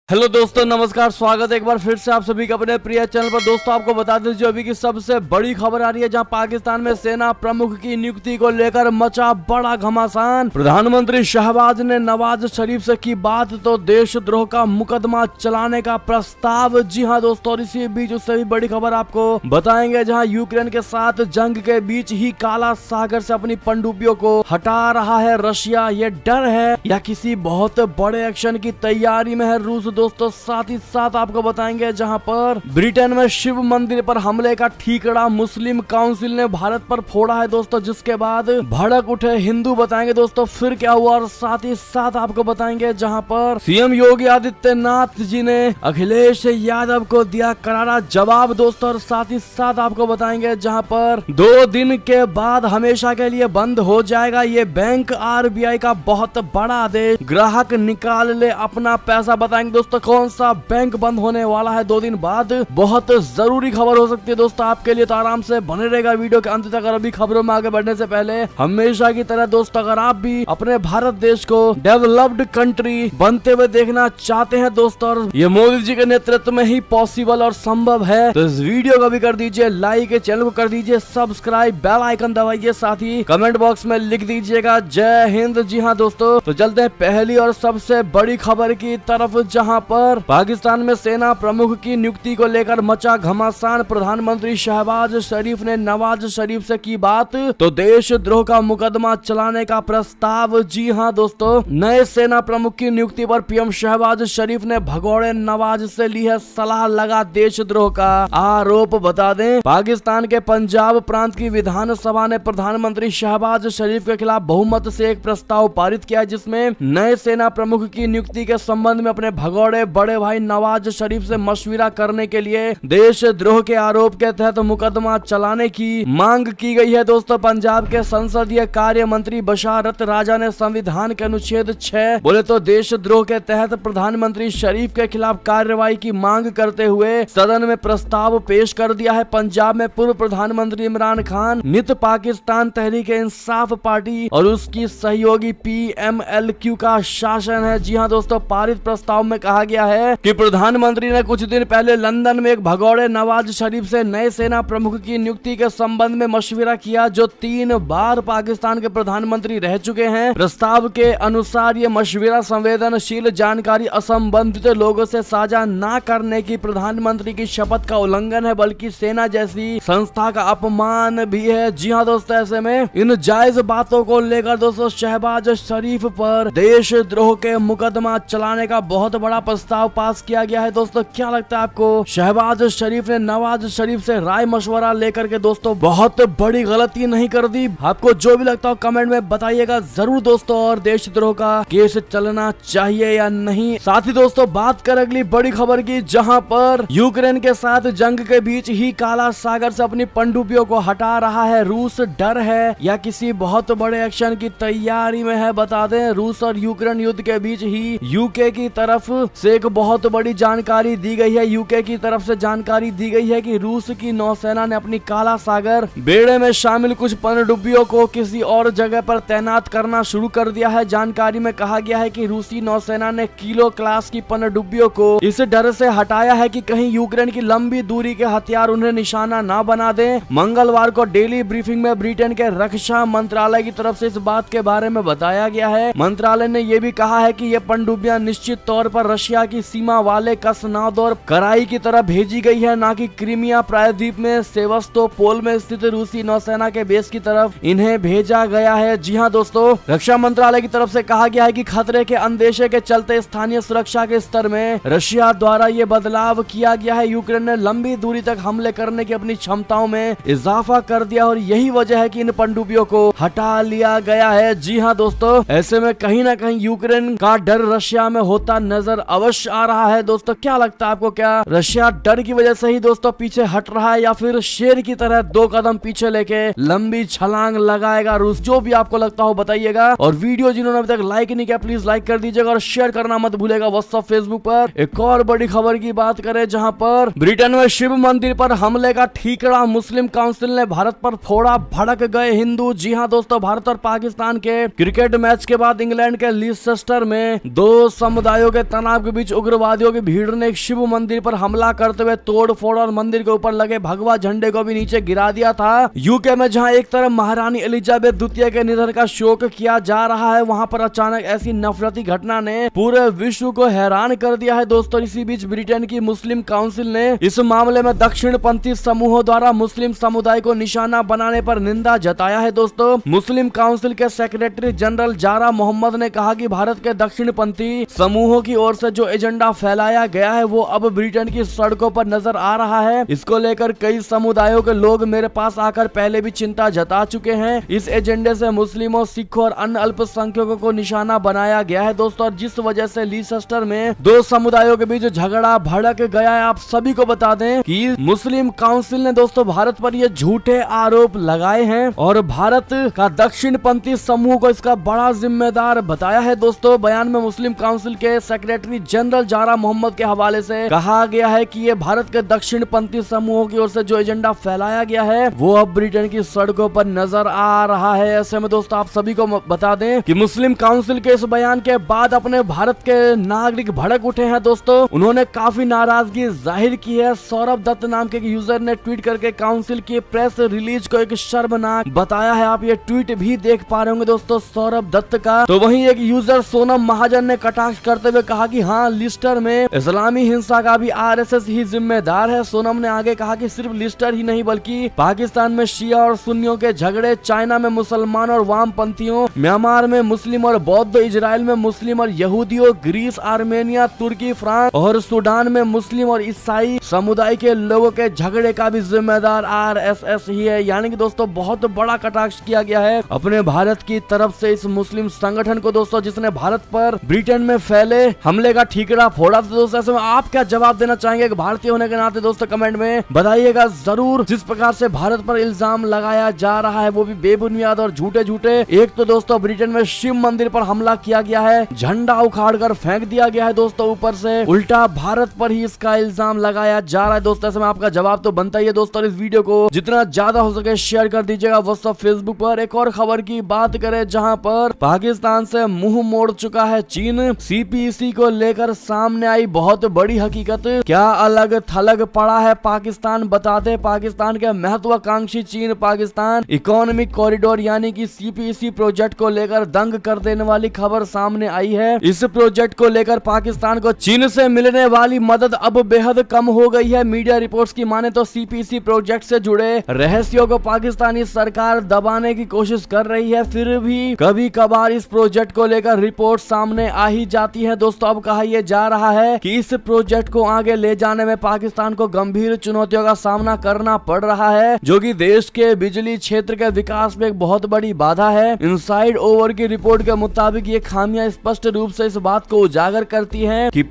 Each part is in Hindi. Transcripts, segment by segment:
हेलो दोस्तों, नमस्कार। स्वागत है एक बार फिर से आप सभी का अपने प्रिय चैनल पर। दोस्तों आपको बता दें जो अभी की सबसे बड़ी खबर आ रही है, जहां पाकिस्तान में सेना प्रमुख की नियुक्ति को लेकर मचा बड़ा घमासान। प्रधानमंत्री शहबाज ने नवाज शरीफ से की बात तो देशद्रोह का मुकदमा चलाने का प्रस्ताव। जी हां दोस्तों, और इसी बीच उससे भी बड़ी खबर आपको बताएंगे, जहाँ यूक्रेन के साथ जंग के बीच ही काला सागर से अपनी पनडुब्बियों को हटा रहा है रशिया। ये डर है या किसी बहुत बड़े एक्शन की तैयारी में है रूस। दोस्तों साथ ही साथ आपको बताएंगे जहां पर ब्रिटेन में शिव मंदिर पर हमले का ठीकरा मुस्लिम काउंसिल ने भारत पर फोड़ा है दोस्तों, जिसके बाद भड़क उठे हिंदू। बताएंगे दोस्तों फिर क्या हुआ, और साथ ही साथ आपको बताएंगे जहां पर सीएम योगी आदित्यनाथ जी ने अखिलेश यादव को दिया करारा जवाब दोस्तों। और साथ ही साथ आपको बताएंगे जहां पर 2 दिन के बाद हमेशा के लिए बंद हो जाएगा ये बैंक। आरबीआई का बहुत बड़ा आदेश, ग्राहक निकाल ले अपना पैसा। बताएंगे दोस्तों कौन सा बैंक बंद होने वाला है 2 दिन बाद। बहुत जरूरी खबर हो सकती है दोस्तों आपके लिए, तो आराम से बने रहेगा वीडियो के अंत तक। और अभी खबरों में आगे बढ़ने से पहले हमेशा की तरह दोस्तों, अगर आप भी अपने भारत देश को डेवलप्ड कंट्री बनते हुए देखना चाहते हैं दोस्तों, और ये मोदी जी के नेतृत्व में ही पॉसिबल और संभव है, तो इस वीडियो को भी कर दीजिए लाइक, चैनल को कर दीजिए सब्सक्राइब, बेल आइकन दबाइए, साथ ही कमेंट बॉक्स में लिख दीजिएगा जय हिंद। जी हाँ दोस्तों, तो चलते हैं पहली और सबसे बड़ी खबर की तरफ, जहां पर पाकिस्तान में सेना प्रमुख की नियुक्ति को लेकर मचा घमासान। प्रधानमंत्री शहबाज शरीफ ने नवाज शरीफ से की बात तो देशद्रोह का मुकदमा चलाने का प्रस्ताव। जी हां दोस्तों, नए सेना प्रमुख की नियुक्ति पर पीएम शहबाज शरीफ ने भगोड़े नवाज से ली है सलाह, लगा देशद्रोह का आरोप। बता दें पाकिस्तान के पंजाब प्रांत की विधानसभा ने प्रधानमंत्री शहबाज शरीफ के खिलाफ बहुमत से एक प्रस्ताव पारित किया, जिसमें नए सेना प्रमुख की नियुक्ति के संबंध में अपने भगोड़े बड़े भाई नवाज शरीफ से मशविरा करने के लिए देशद्रोह के आरोप के तहत मुकदमा चलाने की मांग की गई है दोस्तों। पंजाब के संसदीय कार्य मंत्री बशारत राजा ने संविधान के अनुच्छेद 6 बोले तो देशद्रोह के तहत प्रधानमंत्री शरीफ के खिलाफ कार्रवाई की मांग करते हुए सदन में प्रस्ताव पेश कर दिया है। पंजाब में पूर्व प्रधानमंत्री इमरान खान, नित पाकिस्तान तहरीक इंसाफ पार्टी और उसकी सहयोगी PMLQ का शासन है। जी हाँ दोस्तों, पारित प्रस्ताव में कहा गया है कि प्रधानमंत्री ने कुछ दिन पहले लंदन में एक भगोड़े नवाज शरीफ से नए सेना प्रमुख की नियुक्ति के संबंध में मशविरा किया, जो 3 बार पाकिस्तान के प्रधानमंत्री रह चुके हैं। प्रस्ताव के अनुसार ये मशविरा संवेदनशील जानकारी असंबंधित लोगों से साझा न करने की प्रधानमंत्री की शपथ का उल्लंघन है, बल्कि सेना जैसी संस्था का अपमान भी है। जी हाँ दोस्तों, ऐसे में इन जायज बातों को लेकर दोस्तों शहबाज शरीफ पर देशद्रोह के मुकदमा चलाने का बहुत बड़ा प्रस्ताव पास किया गया है। दोस्तों क्या लगता है आपको, शहबाज शरीफ ने नवाज शरीफ से राय मशवरा लेकर के दोस्तों बहुत बड़ी गलती नहीं कर दी? आपको जो भी लगता हो कमेंट में बताइएगा जरूर दोस्तों। और देशद्रोह का केस चलना चाहिए या नहीं? साथ ही दोस्तों बात कर अगली बड़ी खबर की, जहां पर यूक्रेन के साथ जंग के बीच ही काला सागर से अपनी पनडुब्बियों को हटा रहा है रूस। डर है या किसी बहुत बड़े एक्शन की तैयारी में है? बता दें रूस और यूक्रेन युद्ध के बीच ही यूके की तरफ से एक बहुत बड़ी जानकारी दी गई है। यूके की तरफ से जानकारी दी गई है कि रूस की नौसेना ने अपनी काला सागर बेड़े में शामिल कुछ पनडुब्बियों को किसी और जगह पर तैनात करना शुरू कर दिया है। जानकारी में कहा गया है कि रूसी नौसेना ने किलो क्लास की पनडुब्बियों को इस डर से हटाया है कि कहीं यूक्रेन की लंबी दूरी के हथियार उन्हें निशाना न बना दें। मंगलवार को डेली ब्रीफिंग में ब्रिटेन के रक्षा मंत्रालय की तरफ से इस बात के बारे में बताया गया है। मंत्रालय ने यह भी कहा है कि ये पनडुब्बियां निश्चित तौर पर रशिया की सीमा वाले कसनादोर कराई की तरफ भेजी गई है, ना कि क्रीमिया प्रायद्वीप में सेवस्तोपोल में स्थित रूसी नौसेना के बेस की तरफ इन्हें भेजा गया है। जी हां दोस्तों, रक्षा मंत्रालय की तरफ से कहा गया है कि खतरे के अंदेशे के चलते स्थानीय सुरक्षा के स्तर में रशिया द्वारा ये बदलाव किया गया है। यूक्रेन ने लंबी दूरी तक हमले करने की अपनी क्षमताओं में इजाफा कर दिया और यही वजह है कि इन पनडुब्बियों को हटा लिया गया है। जी हाँ दोस्तों, ऐसे में कहीं ना कहीं यूक्रेन का डर रशिया में होता नजर अवश्य आ रहा है। दोस्तों क्या लगता है आपको, क्या रशिया डर की वजह से ही दोस्तों पीछे हट रहा है, या फिर शेर की तरह 2 कदम पीछे लेके लंबी छलांग लगाएगा रूस? जो भी आपको लगता हो बताइएगा। और वीडियो जिन्होंने अभी तक लाइक नहीं किया प्लीज लाइक कर दीजिएगा और शेयर करना मत भूलेगा व्हाट्सएप फेसबुक पर। एक और बड़ी खबर की बात करें, जहां पर ब्रिटेन में शिव मंदिर पर हमले का ठीकरा मुस्लिम काउंसिल ने भारत पर फोड़ा, भड़क गए हिंदू। जी हाँ दोस्तों, भारत और पाकिस्तान के क्रिकेट मैच के बाद इंग्लैंड के लीसेस्टर में 2 समुदायों के तना चुनाव के बीच उग्रवादियों की भीड़ ने एक शिव मंदिर पर हमला करते हुए तोड़फोड़ और मंदिर के ऊपर लगे भगवा झंडे को भी नीचे गिरा दिया था। यूके में जहां एक तरफ महारानी एलिजाबेथ द्वितीय के निधन का शोक किया जा रहा है, वहां पर अचानक ऐसी नफरती घटना ने पूरे विश्व को हैरान कर दिया है दोस्तों। इसी बीच ब्रिटेन की मुस्लिम काउंसिल ने इस मामले में दक्षिणपंथी समूहों द्वारा मुस्लिम समुदाय को निशाना बनाने पर निंदा जताया है दोस्तों। मुस्लिम काउंसिल के सेक्रेटरी जनरल जारा मोहम्मद ने कहा कि भारत के दक्षिणपंथी समूहों की ओर से जो एजेंडा फैलाया गया है वो अब ब्रिटेन की सड़कों पर नजर आ रहा है। इसको लेकर कई समुदायों के लोग मेरे पास आकर पहले भी चिंता जता चुके हैं। इस एजेंडे से मुस्लिमों, सिखों और अन्य अल्पसंख्यकों को निशाना बनाया गया है दोस्तों, और जिस वजह से लीसेस्टर में दो समुदायों के बीच झगड़ा भड़क गया है। आप सभी को बता दें कि मुस्लिम काउंसिल ने दोस्तों भारत पर ये झूठे आरोप लगाए हैं और भारत का दक्षिणपंथी समूह को इसका बड़ा जिम्मेदार बताया है दोस्तों। बयान में मुस्लिम काउंसिल के सेक्रेटरी जनरल जारा मोहम्मद के हवाले से कहा गया है कि ये भारत के दक्षिणपंथी समूहों की ओर से जो एजेंडा फैलाया गया है वो अब ब्रिटेन की सड़कों पर नजर आ रहा है। ऐसे में दोस्तों आप सभी को बता दें कि मुस्लिम काउंसिल के इस बयान के बाद अपने भारत के नागरिक भड़क उठे हैं दोस्तों। उन्होंने काफी नाराजगी जाहिर की है। सौरभ दत्त नाम के यूजर ने ट्वीट करके काउंसिल की प्रेस रिलीज को एक शर्मनाक बताया है। आप ये ट्वीट भी देख पा रहे होंगे दोस्तों सौरभ दत्त का। तो वहीं एक यूजर सोनम महाजन ने कटाक्ष करते हुए कहा कि हाँ, लिस्टर में इस्लामी हिंसा का भी आरएसएस ही जिम्मेदार है। सोनम ने आगे कहा कि सिर्फ लिस्टर ही नहीं बल्कि पाकिस्तान में शिया और सुन्नियों के झगड़े, चाइना में मुसलमान और वामपंथियों, म्यांमार में मुस्लिम और बौद्ध, इजराइल में मुस्लिम और यहूदियों, ग्रीस, आर्मेनिया, तुर्की, फ्रांस और सूडान में मुस्लिम और ईसाई समुदाय के लोगों के झगड़े का भी जिम्मेदार आरएसएस ही है। यानी कि दोस्तों बहुत बड़ा कटाक्ष किया गया है अपने भारत की तरफ से इस मुस्लिम संगठन को दोस्तों, जिसने भारत पर ब्रिटेन में फैले हमले का ठीकरा फोड़ा। तो दोस्तों ऐसे में आप क्या जवाब देना चाहेंगे भारतीय होने के नाते दोस्तों, कमेंट में बताइएगा जरूर। जिस प्रकार से भारत पर इल्जाम लगाया जा रहा है वो भी बेबुनियाद और झूठे झूठे। एक तो दोस्तों ब्रिटेन में शिव मंदिर पर हमला किया गया है, झंडा उखाड़ कर फेंक दिया गया है दोस्तों, ऊपर से उल्टा भारत पर ही इसका इल्जाम लगाया जा रहा है दोस्तों। ऐसे में आपका जवाब तो बनता ही है दोस्तों। इस वीडियो को जितना ज्यादा हो सके शेयर कर दीजिएगा व्हाट्सएप, फेसबुक पर। एक और खबर की बात करें जहां पर पाकिस्तान से मुंह मोड़ चुका है चीन। सीपीसी को लेकर सामने आई बहुत बड़ी हकीकत। क्या अलग थलग पड़ा है पाकिस्तान, बताते पाकिस्तान के महत्वाकांक्षी चीन पाकिस्तान इकोनॉमिक कॉरिडोर यानी कि सीपीसी प्रोजेक्ट को लेकर दंग कर देने वाली खबर सामने आई है। इस प्रोजेक्ट को लेकर पाकिस्तान को चीन से मिलने वाली मदद अब बेहद कम हो गई है। मीडिया रिपोर्ट्स की माने तो सीपीसी प्रोजेक्ट से जुड़े रहस्यों को पाकिस्तानी सरकार दबाने की कोशिश कर रही है, फिर भी कभी कभार इस प्रोजेक्ट को लेकर रिपोर्ट सामने आ ही जाती है दोस्तों। अब कहा यह जा रहा है कि इस प्रोजेक्ट को आगे ले जाने में पाकिस्तान को गंभीर चुनौतियों का सामना करना पड़ रहा है, जो कि देश के बिजली क्षेत्र के विकास में एक बहुत बड़ी बाधा है। इनसाइड ओवर की रिपोर्ट के मुताबिक ये खामियां स्पष्ट रूप से इस बात को उजागर करती हैं कि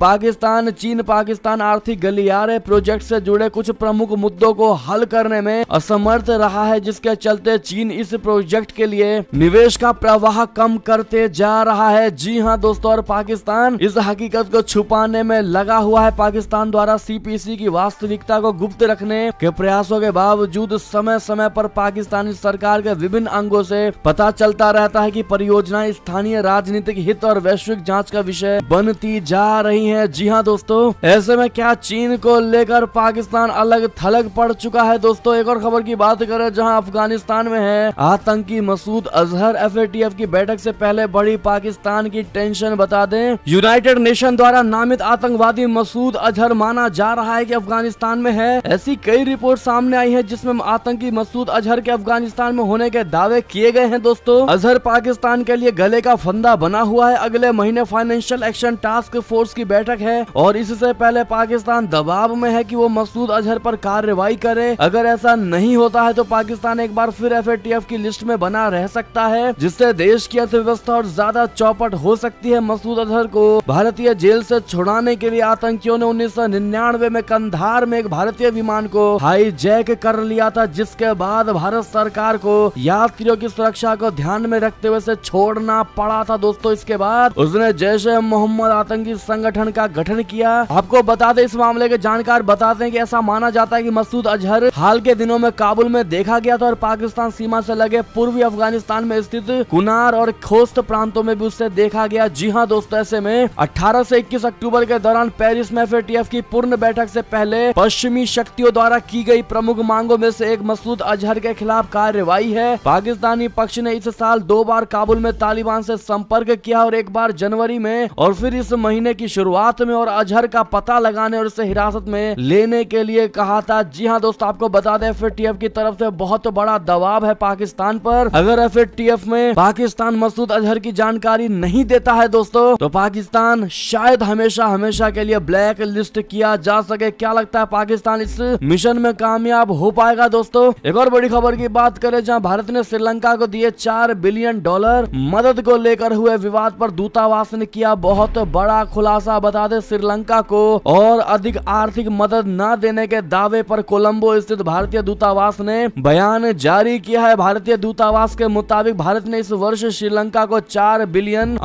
चीन पाकिस्तान आर्थिक गलियारे प्रोजेक्ट से जुड़े कुछ प्रमुख मुद्दों को हल करने में असमर्थ रहा है, जिसके चलते चीन इस प्रोजेक्ट के लिए निवेश का प्रवाह कम करते जा रहा है। जी हाँ दोस्तों, और पाकिस्तान इस हकीकत को छुपाने में लगा हुआ है। पाकिस्तान द्वारा सीपीसी की वास्तविकता को गुप्त रखने के प्रयासों के बावजूद समय समय पर पाकिस्तानी सरकार के विभिन्न अंगों से पता चलता रहता है कि परियोजनाएं स्थानीय राजनीतिक हित और वैश्विक जांच का विषय बनती जा रही हैं। जी हाँ दोस्तों, ऐसे में क्या चीन को लेकर पाकिस्तान अलग थलग पड़ चुका है दोस्तों। एक और खबर की बात करें जहां अफगानिस्तान में है आतंकी मसूद अजहर। एफएटीएफ की बैठक से पहले बड़ी पाकिस्तान की टेंशन, बता दें यूनाइटेड नेशन द्वारा नामित आतंकवादी मसूद अजहर माना जा रहा है कि अफगानिस्तान में है। ऐसी कई रिपोर्ट सामने आई है जिसमें आतंकी मसूद अजहर के अफगानिस्तान में होने के दावे किए गए हैं दोस्तों। अजहर पाकिस्तान के लिए गले का फंदा बना हुआ है। अगले महीने फाइनेंशियल एक्शन टास्क फोर्स की बैठक है और इससे पहले पाकिस्तान दबाव में है कि वो मसूद अजहर पर कार्रवाई करे। अगर ऐसा नहीं होता है तो पाकिस्तान एक बार फिर एफएटीएफ की लिस्ट में बना रह सकता है, जिससे देश की अर्थव्यवस्था और ज्यादा चौपट हो सकती है। मसूद अजहर को भारतीय जेल से छुड़ाने के लिए आतंकियों ने 1999 में कंधार में एक भारतीय विमान को हाईजैक कर लिया था, जिसके बाद भारत सरकार को यात्रियों की सुरक्षा को ध्यान में रखते हुए से छोड़ना पड़ा था दोस्तों। इसके बाद उसने जैश-ए-मोहम्मद आतंकी संगठन का गठन किया। आपको बता दें, इस मामले के जानकार बताते हैं कि ऐसा माना जाता है कि मसूद अजहर हाल के दिनों में काबुल में देखा गया था और पाकिस्तान सीमा से लगे पूर्वी अफगानिस्तान में स्थित कुनार और खोस्त प्रांतों में भी उससे देखा गया। जी हाँ दोस्तों, ऐसे में 18 18 से 21 अक्टूबर के दौरान पेरिस में एफएटीएफ की पूर्ण बैठक से पहले पश्चिमी शक्तियों द्वारा की गई प्रमुख मांगों में से एक मसूद अजहर के खिलाफ कार्रवाई है। पाकिस्तानी पक्ष ने इस साल 2 बार काबुल में तालिबान से संपर्क किया और एक बार जनवरी में और फिर इस महीने की शुरुआत में, और अजहर का पता लगाने और उसे हिरासत में लेने के लिए कहा था। जी हाँ दोस्तों, आपको बता दें एफएटीएफ की तरफ से बहुत बड़ा दबाव है पाकिस्तान पर। अगर एफएटीएफ में पाकिस्तान मसूद अजहर की जानकारी नहीं देता है दोस्तों, तो पाकिस्तान शायद हमेशा हमेशा के लिए ब्लैक लिस्ट किया जा सके। क्या लगता है पाकिस्तान इस मिशन में कामयाब हो पाएगा दोस्तों? एक और बड़ी खबर की बात करें, जहां भारत ने श्रीलंका को दिए $4 बिलियन मदद को लेकर हुए विवाद पर दूतावास ने किया बहुत बड़ा खुलासा। बता दें श्रीलंका को और अधिक आर्थिक मदद न देने के दावे पर कोलंबो स्थित भारतीय दूतावास ने बयान जारी किया है। भारतीय दूतावास के मुताबिक भारत ने इस वर्ष श्रीलंका को $4 बिलियन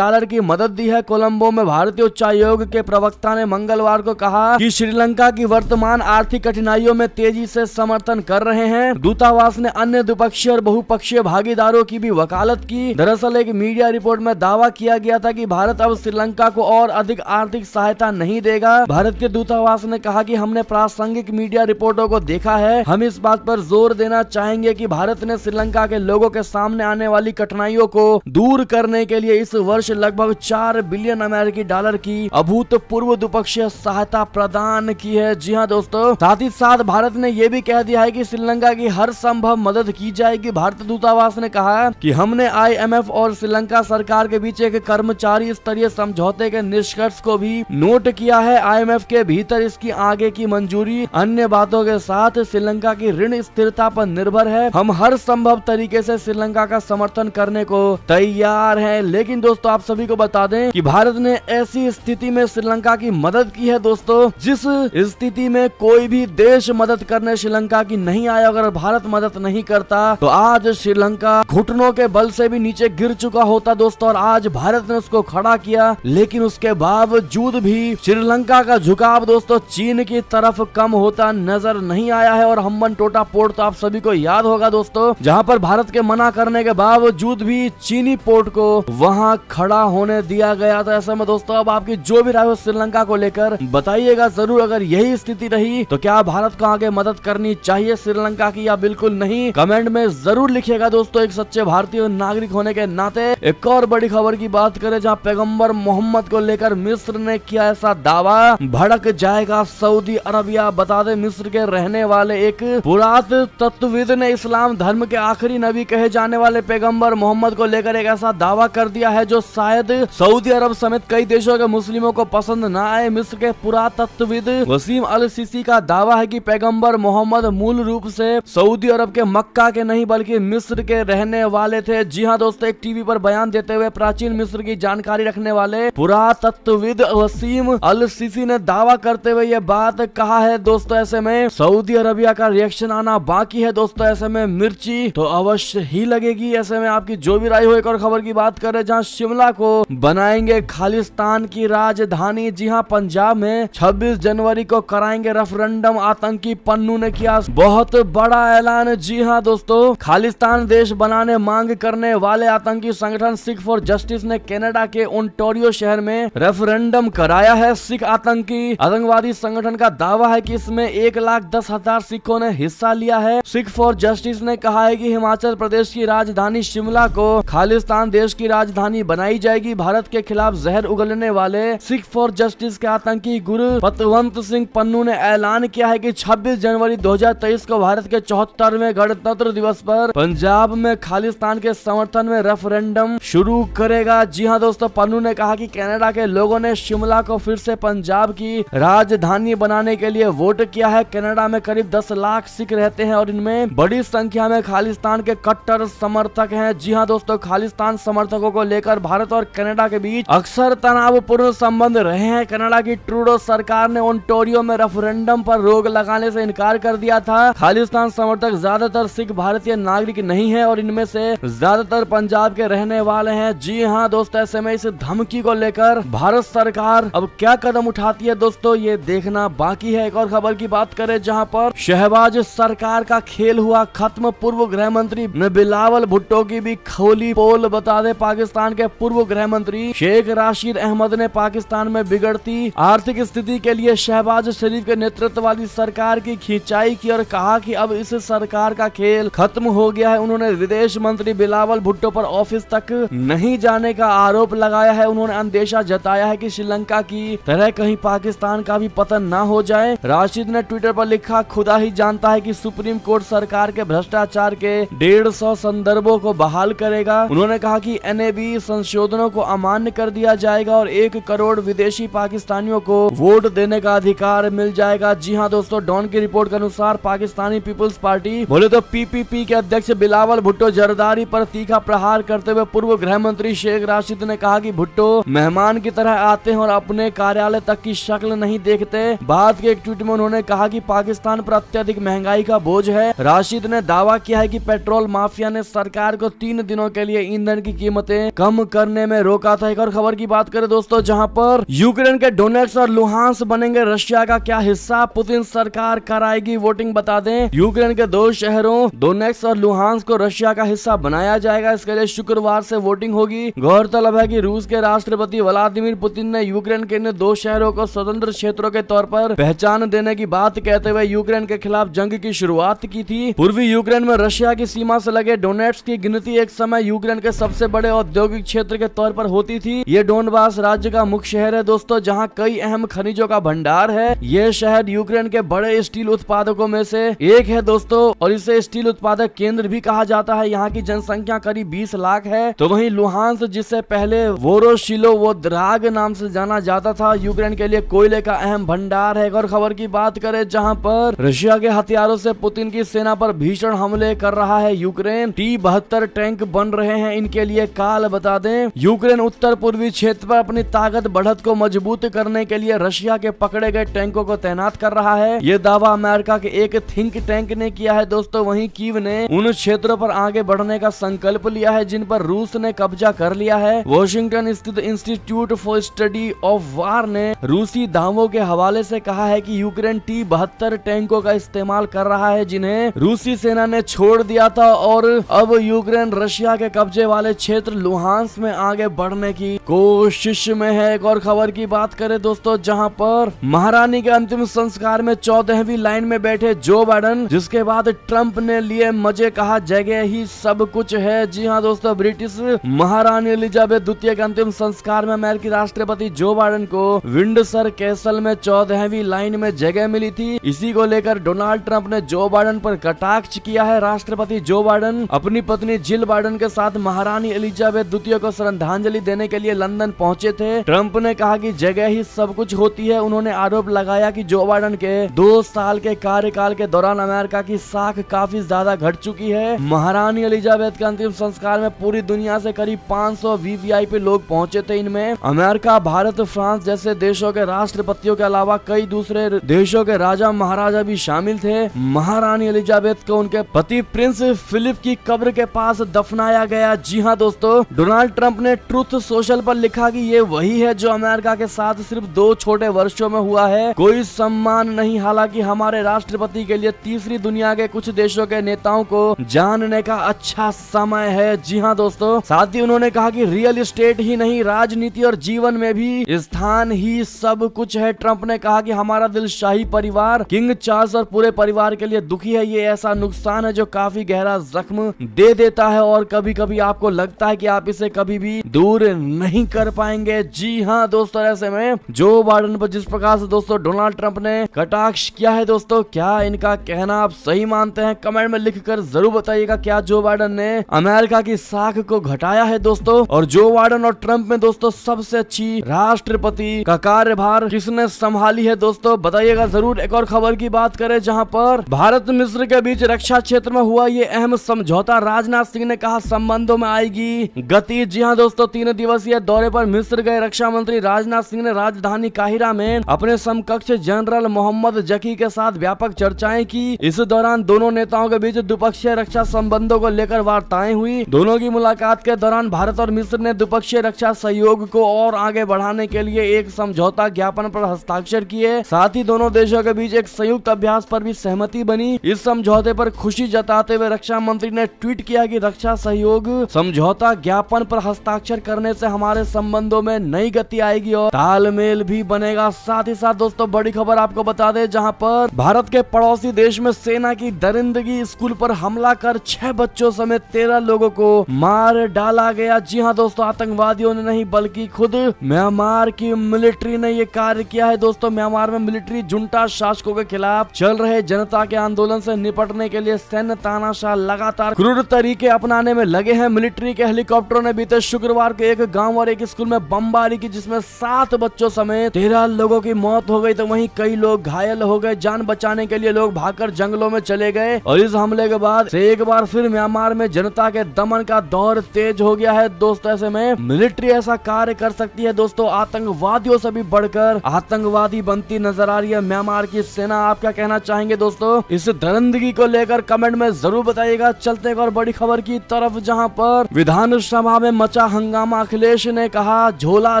की मदद दी है। कोलंबो में भारतीय उच्चायोग के प्रवक्ता ने मंगलवार को कहा कि श्रीलंका की वर्तमान आर्थिक कठिनाइयों में तेजी से समर्थन कर रहे हैं। दूतावास ने अन्य द्विपक्षीय और बहुपक्षीय भागीदारों की भी वकालत की। दरअसल एक मीडिया रिपोर्ट में दावा किया गया था कि भारत अब श्रीलंका को और अधिक आर्थिक सहायता नहीं देगा। भारत के दूतावास ने कहा कि हमने प्रासंगिक मीडिया रिपोर्टों को देखा है। हम इस बात पर जोर देना चाहेंगे कि भारत ने श्रीलंका के लोगों के सामने आने वाली कठिनाइयों को दूर करने के लिए इस वर्ष लगभग $4 बिलियन की अभूतपूर्व द्विपक्षीय सहायता प्रदान की है। जी हाँ दोस्तों, साथ ही साथ भारत ने यह भी कह दिया है कि श्रीलंका की हर संभव मदद की जाएगी। भारतीय दूतावास ने कहा कि हमने IMF और श्रीलंका सरकार के बीच एक कर्मचारी स्तरीय समझौते के निष्कर्ष को भी नोट किया है। IMF के भीतर इसकी आगे की मंजूरी अन्य बातों के साथ श्रीलंका की ऋण स्थिरता पर निर्भर है। हम हर संभव तरीके से श्रीलंका का समर्थन करने को तैयार हैं। लेकिन दोस्तों, आप सभी को बता दें कि भारत ने ऐसी स्थिति में श्रीलंका की मदद की है दोस्तों, जिस स्थिति में कोई भी देश मदद करने श्रीलंका की नहीं आया। अगर भारत मदद नहीं करता तो आज श्रीलंका घुटनों के बल से भी नीचे गिर चुका होता दोस्तों, और आज भारत ने उसको खड़ा किया। लेकिन उसके बावजूद भी श्रीलंका का झुकाव दोस्तों चीन की तरफ कम होता नजर नहीं आया है। और हम्बनटोटा पोर्ट तो आप सभी को याद होगा दोस्तों, जहां पर भारत के मना करने के बावजूद भी चीनी पोर्ट को वहां खड़ा होने दिया गया था। ऐसे में दोस्तों अब आपकी जो भी राय हो श्रीलंका को लेकर बताइएगा जरूर। अगर यही स्थिति रही तो क्या भारत को आगे मदद करनी चाहिए श्रीलंका की या बिल्कुल नहीं, कमेंट में जरूर लिखिएगा दोस्तों एक सच्चे भारतीय नागरिक होने के नाते। एक और बड़ी खबर की बात करें, जहां पैगंबर मोहम्मद को लेकर मिस्र ने किया ऐसा दावा, भड़क जाएगा सऊदी अरबिया। बता दें मिस्र के रहने वाले एक पुरातत्वविद ने इस्लाम धर्म के आखिरी नबी कहे जाने वाले पैगंबर मोहम्मद को लेकर एक ऐसा दावा कर दिया है जो शायद सऊदी अरब समेत कई देशों के मुस्लिमों को पसंद न आए। मिस्र के पुरातत्वविद वसीम अल सीसी का दावा है कि पैगंबर मोहम्मद मूल रूप से सऊदी अरब के मक्का के नहीं बल्कि मिस्र के रहने वाले थे। जी हाँ दोस्तों, एक टीवी पर बयान देते हुए प्राचीन मिस्र की जानकारी रखने वाले पुरातत्वविद वसीम अल सीसी ने दावा करते हुए ये बात कहा है दोस्तों। ऐसे में सऊदी अरबिया का रिएक्शन आना बाकी है दोस्तों, ऐसे में मिर्ची तो अवश्य ही लगेगी। ऐसे में आपकी जो भी राय हो। एक और खबर की बात करें, जहां शिमला को बनाएंगे खालिस्तान की राजधानी। जी हां, पंजाब में 26 जनवरी को कराएंगे रेफरेंडम। आतंकी पन्नू ने किया बहुत बड़ा ऐलान। जी हां दोस्तों, खालिस्तान देश बनाने मांग करने वाले आतंकी संगठन सिख फॉर जस्टिस ने कनाडा के ओंटारियो शहर में रेफरेंडम कराया है। सिख आतंकवादी संगठन का दावा है कि इसमें 1,10,000 सिखों ने हिस्सा लिया है। सिख फॉर जस्टिस ने कहा है कि हिमाचल प्रदेश की राजधानी शिमला को खालिस्तान देश की राजधानी बनाई जाएगी। भारत के खिलाफ जहर उगलने वाले सिख फॉर जस्टिस के आतंकी गुरु पतवंत सिंह पन्नू ने ऐलान किया है कि 26 जनवरी 2023 को भारत के 74वें गणतंत्र दिवस पर पंजाब में खालिस्तान के समर्थन में रेफरेंडम शुरू करेगा। जी हां दोस्तों, पन्नू ने कहा कि कनाडा के लोगों ने शिमला को फिर से पंजाब की राजधानी बनाने के लिए वोट किया है। कनाडा में करीब 10 लाख सिख रहते हैं और इनमें बड़ी संख्या में खालिस्तान के कट्टर समर्थक हैं। जी हां दोस्तों, खालिस्तान समर्थकों को लेकर भारत और कनाडा के बीच अक्सर तनावपूर्ण संबंध रहे हैं। कनाडा की ट्रूडो सरकार ने ओंटारियो में रेफरेंडम पर रोक लगाने से इनकार कर दिया था। खालिस्तान समर्थक ज्यादातर सिख भारतीय नागरिक नहीं है और इनमें से ज्यादातर पंजाब के रहने वाले हैं। जी हाँ दोस्तों, ऐसे में इस धमकी को लेकर भारत सरकार अब क्या कदम उठाती है दोस्तों, ये देखना बाकी है। एक और खबर की बात करें, जहां पर शहबाज सरकार का खेल हुआ खत्म। पूर्व गृह मंत्री ने बिलावल भुट्टो की भी खोली पोल। बता दें पाकिस्तान के पूर्व गृह मंत्री शेख राशिद अहमद ने पाकिस्तान में बिगड़ती आर्थिक स्थिति के लिए शहबाज शरीफ के नेतृत्व वाली सरकार की खिंचाई की और कहा कि अब इस सरकार का खेल खत्म हो गया है। उन्होंने विदेश मंत्री बिलावल भुट्टो पर ऑफिस तक नहीं जाने का आरोप लगाया है। उन्होंने अंदेशा जताया है कि श्रीलंका की तरह कहीं पाकिस्तान का भी पतन न हो जाए। राशिद ने ट्विटर पर लिखा, खुदा ही जानता है कि सुप्रीम कोर्ट सरकार के भ्रष्टाचार के 150 संदर्भों को बहाल करेगा। उन्होंने कहा कि NAB संशोधनों को अमान्य कर दिया जाएगा और 1 करोड़ विदेशी पाकिस्तानियों को वोट देने का अधिकार मिल जाएगा। जी हाँ दोस्तों, डॉन की रिपोर्ट के अनुसार पाकिस्तानी पीपुल्स पार्टी बोले तो PPP के अध्यक्ष बिलावल भुट्टो जरदारी पर तीखा प्रहार करते हुए पूर्व गृह मंत्री शेख राशिद ने कहा कि भुट्टो मेहमान की तरह आते हैं और अपने कार्यालय तक की शक्ल नहीं देखते। बाद के एक ट्वीट में उन्होंने कहा कि पाकिस्तान पर अत्यधिक महंगाई का बोझ है। राशिद ने दावा किया है कि पेट्रोल माफिया ने सरकार को 3 दिनों के लिए ईंधन की कीमतें कम करने में रोका था। एक और खबर की बात करें दोस्तों, जहां पर यूक्रेन के डोनेट्स और लुहांस बनेंगे रशिया का क्या हिस्सा, पुतिन सरकार कराएगी वोटिंग। बता दें, यूक्रेन के 2 शहरों डोनेट्स और लुहांस को रशिया का हिस्सा बनाया जाएगा। इसके लिए शुक्रवार से वोटिंग होगी। गौरतलब है कि रूस के राष्ट्रपति व्लादिमीर पुतिन ने यूक्रेन के इन 2 शहरों को स्वतंत्र क्षेत्रों के तौर पर पहचान देने की बात कहते हुए यूक्रेन के खिलाफ जंग की शुरुआत की थी। पूर्वी यूक्रेन में रशिया की सीमा से लगे डोनेट्स की गिनती एक समय यूक्रेन के सबसे बड़े औद्योगिक क्षेत्र के तौर पर होती थी। ये डोनबास राज्य का मुख्य शहर है दोस्तों, जहां कई अहम खनिजों का भंडार है। ये शहर यूक्रेन के बड़े स्टील उत्पादकों में से एक है दोस्तों, और इसे स्टील उत्पादक केंद्र भी कहा जाता है। यहाँ की जनसंख्या करीब 20 लाख है। तो वहीं लुहांस, जिसे पहले वोरोशिलोवोद्राग नाम से जाना जाता था, यूक्रेन के लिए कोयले का अहम भंडार है। और खबर की बात करें, जहां पर रशिया के हथियारों से पुतिन की सेना पर भीषण हमले कर रहा है यूक्रेन। T-72 टैंक बन रहे हैं इनके लिए काल। बता दें, यूक्रेन उत्तर पूर्वी क्षेत्र पर अपनी ताकत बढ़त को मजबूत करने के लिए रशिया के पकड़े गए टैंकों को तैनात कर रहा है। ये दावा अमेरिका के एक थिंक टैंक ने किया है दोस्तों। वहीं कीव ने उन क्षेत्रों पर आगे बढ़ने का संकल्प लिया है जिन पर रूस ने कब्जा कर लिया है। वॉशिंगटन स्थित institute for study of war ने रूसी दावों के हवाले से कहा है कि यूक्रेन T-72 टैंकों का इस्तेमाल कर रहा है जिन्हें रूसी सेना ने छोड़ दिया था, और अब यूक्रेन रशिया के कब्जे वाले क्षेत्र लुहांस में आगे बढ़ने की कोशिश में है। एक और खबर की बात करें दोस्तों, जहां पर महारानी के अंतिम संस्कार में 14वीं लाइन में बैठे जो बाइडेन, जिसके बाद ट्रंप ने लिए मजे, कहा जगह ही सब कुछ है। जी हाँ दोस्तों, ब्रिटिश महारानी एलिजाबेथ द्वितीय के अंतिम संस्कार में अमेरिकी राष्ट्रपति जो बाइडेन को विंडसर कैसल में 14वीं लाइन में जगह मिली थी। इसी को लेकर डोनाल्ड ट्रंप ने जो बाइडेन पर कटाक्ष किया है। राष्ट्रपति जो बाइडेन अपनी पत्नी जिल बाइडेन के साथ महारानी एलिजाबेथ द्वितीय को श्रद्धांजलि देने के लिए लंदन पहुंचे थे। ट्रंप ने कहा कि जगह ही सब कुछ होती है। उन्होंने आरोप लगाया कि जो बाइडेन के 2 साल के कार्यकाल के दौरान अमेरिका की साख काफी ज्यादा घट चुकी है। महारानी एलिजाबेथ के अंतिम संस्कार में पूरी दुनिया से करीब 500 VVIP लोग पहुंचे थे। इनमें अमेरिका, भारत, फ्रांस जैसे देशों के राष्ट्रपतियों के अलावा कई दूसरे देशों के राजा महाराजा भी शामिल थे। महारानी एलिजाबेथ को उनके पति प्रिंस फिलिप की कब्र के पास दफनाया गया। जी हाँ दोस्तों, डोनाल्ड ट्रंप ने ट्रुथ सोशल पर लिखा कि ये वही है जो अमेरिका के साथ सिर्फ 2 छोटे वर्षों में हुआ है, कोई सम्मान नहीं। हालांकि हमारे राष्ट्रपति के लिए तीसरी दुनिया के कुछ देशों के नेताओं को जानने का अच्छा समय है। जी हाँ दोस्तों, साथ ही उन्होंने कहा कि रियल एस्टेट ही नहीं, राजनीति और जीवन में भी स्थान ही सब कुछ है। ट्रंप ने कहा कि हमारा दिल शाही परिवार, किंग चार्ल्स और पूरे परिवार के लिए दुखी है। ये ऐसा नुकसान है जो काफी गहरा जख्म दे देता है और कभी कभी आपको लगता है कि आप इसे कभी भी दूर नहीं कर पाएंगे। जी हाँ दोस्तों, ऐसे में जो बाइडेन पर जिस प्रकार से दोस्तों डोनाल्ड ट्रंप ने कटाक्ष किया है दोस्तों, क्या इनका कहना आप सही मानते हैं? कमेंट में लिखकर जरूर बताइएगा। क्या जो बाइडेन ने अमेरिका की साख को घटाया है दोस्तों? और जो बाइडेन और ट्रंप में दोस्तों सबसे अच्छी राष्ट्रपति का कार्यभार किसने संभाली है दोस्तों? बताइएगा जरूर। एक और खबर की बात करें, जहां पर भारत मिस्र के बीच रक्षा क्षेत्र में हुआ ये अहम समझौता, राजनाथ सिंह ने कहा संबंधों में आएगी गति। जी हां दोस्तों, 3 दिवसीय दौरे पर मिस्र गए रक्षा मंत्री राजनाथ सिंह ने राजधानी काहिरा में अपने समकक्ष जनरल मोहम्मद जकी के साथ व्यापक चर्चाएं की। इस दौरान दोनों नेताओं के बीच द्विपक्षीय रक्षा संबंधों को लेकर वार्ताएं हुई। दोनों की मुलाकात के दौरान भारत और मिस्र ने द्विपक्षीय रक्षा सहयोग को और आगे बढ़ाने के लिए एक समझौता ज्ञापन पर हस्ताक्षर किए। साथ ही दोनों देशों के बीच एक संयुक्त अभ्यास पर भी सहमति बनी। इस समझौते पर खुशी जताते हुए रक्षा मंत्री ने ट्वीट किया कि रक्षा सहयोग समझौता ज्ञापन पर हस्ताक्षर करने से हमारे संबंधों में नई गति आएगी और तालमेल भी बनेगा। साथ ही साथ दोस्तों बड़ी खबर आपको बता दें, जहां पर भारत के पड़ोसी देश में सेना की दरिंदगी, स्कूल पर हमला कर 6 बच्चों समेत 13 लोगों को मार डाला गया। जी हां दोस्तों, आतंकवादियों ने नहीं बल्कि खुद म्यांमार की मिलिट्री ने ये कार्य किया है। दोस्तों म्यांमार में मिलिट्री जुंटा शासकों के खिलाफ चल रहे जनता के आंदोलन से निपटने के लिए सैन्य तानाशाह लगातार क्रूर तरीके अपनाने में लगे हैं। मिलिट्री के हेलीकॉप्टरों ने बीते शुक्रवार को एक गांव और एक स्कूल में बमबारी की, जिसमें 7 बच्चों समेत 13 लोगों की मौत हो गई, तो वहीं कई लोग घायल हो गए। जान बचाने के लिए लोग भागकर जंगलों में चले गए और इस हमले के बाद से एक बार फिर म्यांमार में जनता के दमन का दौर तेज हो गया है। दोस्तों ऐसे में मिलिट्री ऐसा कार्य कर सकती है दोस्तों, आतंकवादियों से भी बढ़कर आतंकवादी बनती नजर आ रही है म्यांमार की सेना। आप क्या कहना चाहेंगे दोस्तों इस दरिंदगी को लेकर? कमेंट में जरूर बताइएगा। चलते एक और बड़ी खबर की तरफ, जहां पर विधानसभा में मचा हंगामा। अखिलेश ने कहा झोला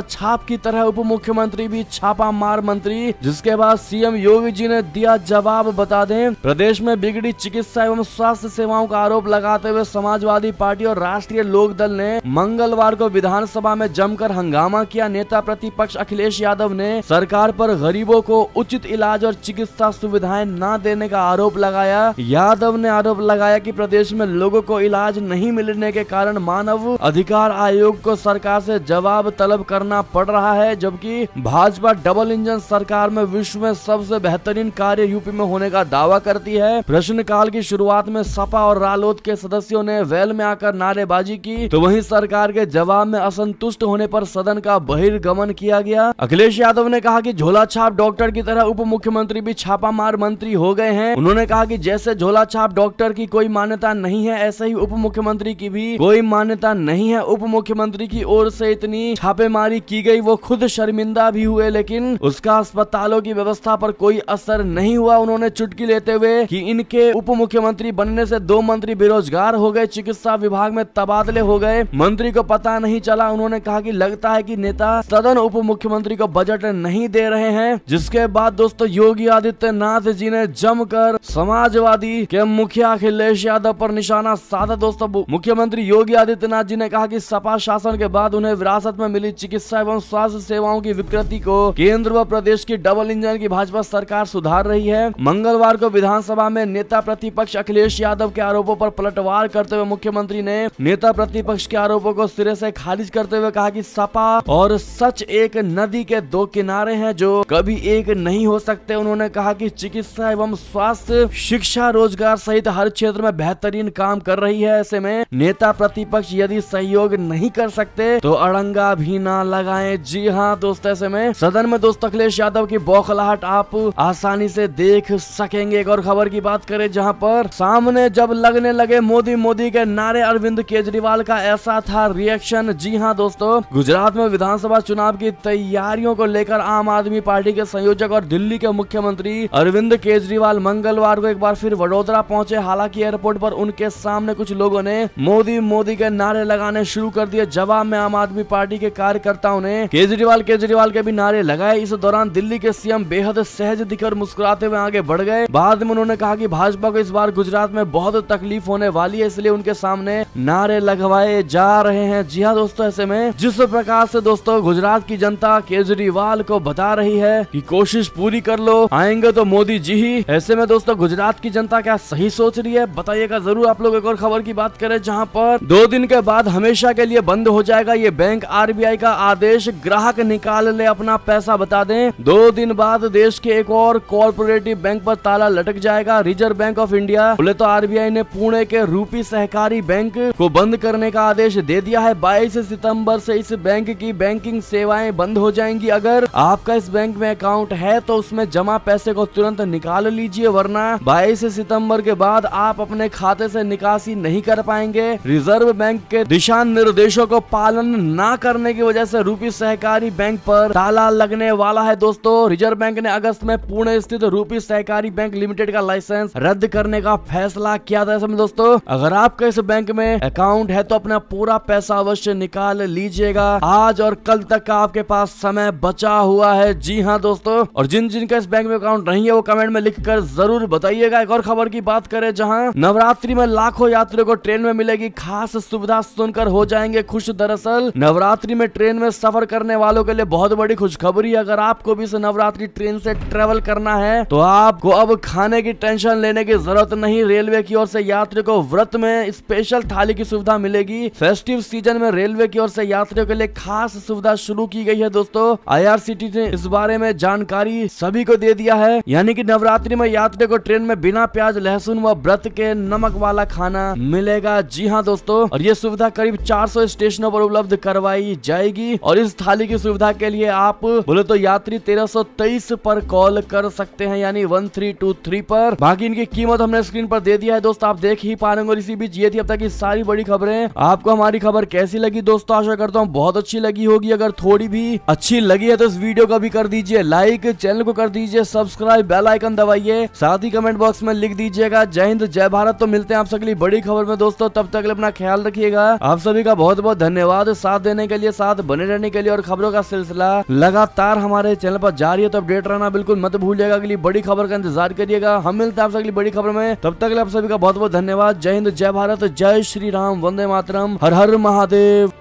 छाप की तरह उप मुख्यमंत्री भी छापा मार मंत्री, जिसके बाद सीएम योगी जी ने दिया जवाब। बता दें, प्रदेश में बिगड़ी चिकित्सा एवं स्वास्थ्य सेवाओं का आरोप लगाते हुए समाजवादी पार्टी और राष्ट्रीय लोक दल ने मंगलवार को विधानसभा में जमकर हंगामा किया। नेता प्रतिपक्ष अखिलेश यादव ने सरकार पर गरीबों को उचित इलाज और चिकित्सा सुविधाएं न देने का आरोप लगाया। यादव ने आरोप लगाया कि प्रदेश में लोगों को इलाज नहीं मिलने के कारण मानव अधिकार आयोग को सरकार से जवाब तलब करना पड़ रहा है, जबकि भाजपा डबल इंजन सरकार में विश्व में सबसे बेहतरीन कार्य यूपी में होने का दावा करती है। प्रश्नकाल की शुरुआत में सपा और रालोद के सदस्यों ने वेल में आकर नारेबाजी की, तो वहीं सरकार के जवाब में असंतुष्ट होने पर सदन का बहिर्गमन किया गया। अखिलेश यादव ने कहा कि झोला छाप डॉक्टर की तरह उप मुख्यमंत्री भी छापामार मंत्री हो गए हैं। उन्होंने कहा कि जैसे झोला छाप डॉक्टर की कोई मान्यता नहीं है, ऐसे ही उप मुख्यमंत्री की भी कोई मान्यता नहीं है। उप मुख्यमंत्री की ओर से इतनी छापेमारी की गई, वो खुद शर्मिंदा भी हुए, लेकिन उसका अस्पतालों की व्यवस्था पर कोई असर नहीं हुआ। उन्होंने चुटकी लेते हुए कि इनके उप मुख्यमंत्री बनने से 2 मंत्री बेरोजगार हो गए, चिकित्सा विभाग में तबादले हो गए, मंत्री को पता नहीं चला। उन्होंने कहा कि लगता है कि नेता सदन उप मुख्यमंत्री को बजट नहीं दे रहे हैं। जिसके बाद दोस्तों योगी आदित्यनाथ जी ने जमकर समाजवादी के मुखिया अखिलेश यादव पर निशाना साधा। दोस्तों मुख्यमंत्री योगी आदित्यनाथ जी ने कहा कि सपा शासन के बाद उन्हें विरासत में मिली चिकित्सा एवं स्वास्थ्य सेवाओं की विकृति को केंद्र व प्रदेश की डबल इंजन की भाजपा सरकार सुधार रही है। मंगलवार को विधानसभा में नेता प्रतिपक्ष अखिलेश यादव के आरोपों पर पलटवार करते हुए मुख्यमंत्री ने नेता प्रतिपक्ष के आरोपों को सिरे से खारिज करते हुए कहा कि सपा और सच एक नदी के 2 किनारे हैं जो कभी एक नहीं हो सकते। उन्होंने कहा कि चिकित्सा एवं स्वास्थ्य, शिक्षा, रोजगार सहित हर क्षेत्र में बेहतरीन काम कर रही है। ऐसे में नेता प्रतिपक्ष यदि सहयोग नहीं कर सकते तो अड़ंगा भी ना लगाएं। जी हाँ दोस्तों, ऐसे में सदन में दोस्तों अखिलेश यादव की बौखलाहट आप आसानी से देख सकेंगे। एक और खबर की बात करें, जहां पर सामने जब लगने लगे मोदी मोदी के नारे, अरविंद केजरीवाल का ऐसा था रिएक्शन। जी हाँ दोस्तों, गुजरात में विधानसभा चुनाव की तैयारियों को लेकर आम आदमी पार्टी के संयोजक और दिल्ली के मुख्यमंत्री अरविंद केजरीवाल मंगलवार को एक बार फिर वडोदरा पहुंचे। हालांकि एयरपोर्ट पर उनके सामने कुछ लोगों ने मोदी मोदी के नारे लगाने शुरू कर दिए। जवाब में आम आदमी पार्टी के कार्यकर्ताओं ने केजरीवाल केजरीवाल के भी नारे लगाए। इस दौरान दिल्ली के सीएम बेहद सहज दिखकर मुस्कुराते हुए आगे बढ़ गए। बाद में उन्होंने कहा कि भाजपा को इस बार गुजरात में बहुत तकलीफ होने वाली है, इसलिए उनके सामने नारे लगवाए जा रहे हैं। जी हाँ दोस्तों, ऐसे में जिस प्रकार से दोस्तों गुजरात की जनता केजरीवाल को बता रही है कि कोशिश पूरी कर लो, आएंगे तो मोदी जी ही, ऐसे में दोस्तों गुजरात की जनता क्या सही सोच रही है बताइएगा जरूर आप लोग। एक और खबर की बात करें, जहां पर 2 दिन के बाद हमेशा के लिए बंद हो जाएगा ये बैंक। आरबीआई का आदेश, ग्राहक निकाल ले अपना पैसा। बता दें 2 दिन बाद देश के एक और कॉर्पोरेटिव बैंक पर ताला लटक जाएगा। रिजर्व बैंक ऑफ इंडिया बोले तो आरबीआई ने पुणे के रूपी सहकारी बैंक को बंद करने का आदेश दे दिया है। 22 सितंबर से इस बैंक की बैंकिंग सेवाएं बंद हो जाएंगी। अगर आपका इस बैंक में अकाउंट है तो उसमें जमा पैसे को तुरंत निकाल लीजिए, वरना 22 सितंबर के बाद आप अपने खाते से निकासी नहीं कर पाएंगे। रिजर्व बैंक के दिशा निर्देशों को पालन न करने की वजह से रूपी सहकारी बैंक पर ताला लगने वाला है। दोस्तों रिजर्व बैंक ने अगस्त में पुणे स्थित रूपी सहकारी बैंक लिमिटेड का लाइसेंस रद्द करने का फैसला किया था। दोस्तों अगर आपका इस बैंक में अकाउंट है तो अपना पूरा पैसा अवश्य निकाल लीजिएगा। आज और कल तक का आपके पास समय बचा हुआ है। जी हाँ दोस्तों, और जिन जिनका इस बैंक में अकाउंट नहीं है वो कमेंट में लिखकर जरूर बताइएगा। एक और खबर की बात करें, जहां नवरात्रि में लाखों यात्रियों को ट्रेन में मिलेगी खास सुविधा, सुनकर हो जाएंगे खुश। दरअसल नवरात्रि नवरात्रि में ट्रेन में सफर करने वालों के लिए बहुत बड़ी खुशखबरी है। अगर आपको भी इस नवरात्रि ट्रेन से ट्रेवल करना है तो आपको अब खाने की टेंशन लेने की जरूरत नहीं। रेलवे की ओर से यात्रियों को व्रत में स्पेशल थाली की सुविधा मिलेगी। फेस्टिव सीजन में रेलवे की ओर से यात्रियों के लिए खास सुविधा शुरू की गई है। दोस्तों IRCTC ने इस बारे में जानकारी सभी को दे दिया है, यानी कि नवरात्रि में यात्रियों को ट्रेन में बिना प्याज लहसुन व व्रत के नमक वाला खाना मिलेगा। जी हाँ दोस्तों, और ये सुविधा करीब 400 स्टेशनों पर उपलब्ध करवाई जाएगी। और इस थाली की सुविधा के लिए आप बोले तो यात्री 1323 पर कॉल कर सकते हैं, यानी 1323 पर। बाकी इनकी कीमत हमने स्क्रीन पर दे दिया है दोस्तों, आप देख ही पा रहे होंगे। इसी बीच ये थी अब तक की सारी बड़ी खबरें। आपको हमारी खबर कैसी लगी दोस्तों? आशा करता हूँ बहुत अच्छी लगी होगी। अगर थोड़ी भी अच्छी लगी है तो इस वीडियो को भी कर दीजिए लाइक, चैनल को कर दीजिए सब्सक्राइब, बेल आइकन दबाइए, साथ ही कमेंट बॉक्स में लिख दीजिएगा जय हिंद जय भारत। तो मिलते हैं आप अगली बड़ी खबर में दोस्तों, तब तक अपना ख्याल रखिएगा। आप सभी का बहुत बहुत धन्यवाद साथ देने के लिए, साथ बने रहने के लिए। और खबरों का सिलसिला लगातार हमारे चैनल पर जारी है, तो अपडेट रहना बिल्कुल मत भूलिएगा। अगली बड़ी खबर का इंतजार करिएगा। हम मिलते हैं आपसे अगली बड़ी खबर में, तब तक आप सभी का बहुत बहुत धन्यवाद। जय हिंद जय भारत, जय श्री राम, वंदे मातरम, हर हर महादेव।